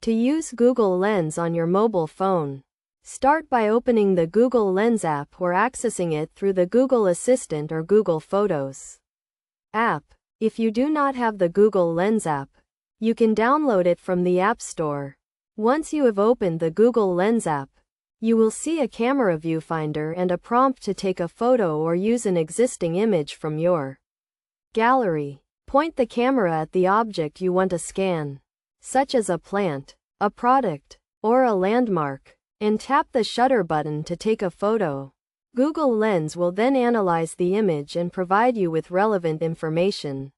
To use Google Lens on your mobile phone, start by opening the Google Lens app or accessing it through the Google Assistant or Google Photos app. If you do not have the Google Lens app, you can download it from the App Store. Once you have opened the Google Lens app, you will see a camera viewfinder and a prompt to take a photo or use an existing image from your gallery. Point the camera at the object you want to scan, such as a plant, a product, or a landmark, and tap the shutter button to take a photo. Google Lens will then analyze the image and provide you with relevant information,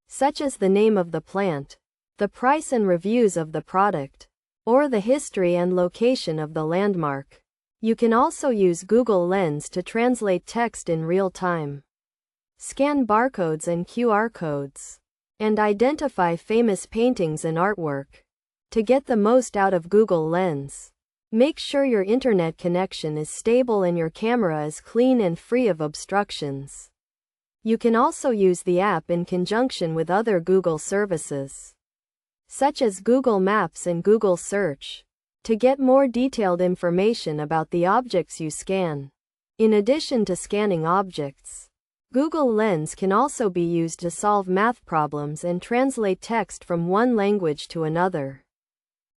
such as the name of the plant, the price and reviews of the product, or the history and location of the landmark. You can also use Google Lens to translate text in real time, scan barcodes and QR codes, and identify famous paintings and artwork. To get the most out of Google Lens, make sure your internet connection is stable and your camera is clean and free of obstructions. You can also use the app in conjunction with other Google services, such as Google Maps and Google Search, to get more detailed information about the objects you scan. In addition to scanning objects, Google Lens can also be used to solve math problems and translate text from one language to another.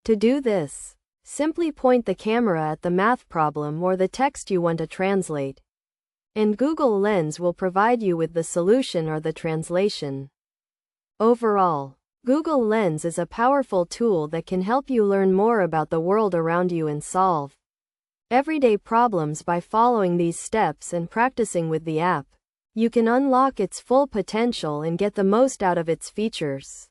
To do this, simply point the camera at the math problem or the text you want to translate, and Google Lens will provide you with the solution or the translation. Overall, Google Lens is a powerful tool that can help you learn more about the world around you and solve everyday problems by following these steps and practicing with the app. You can unlock its full potential and get the most out of its features.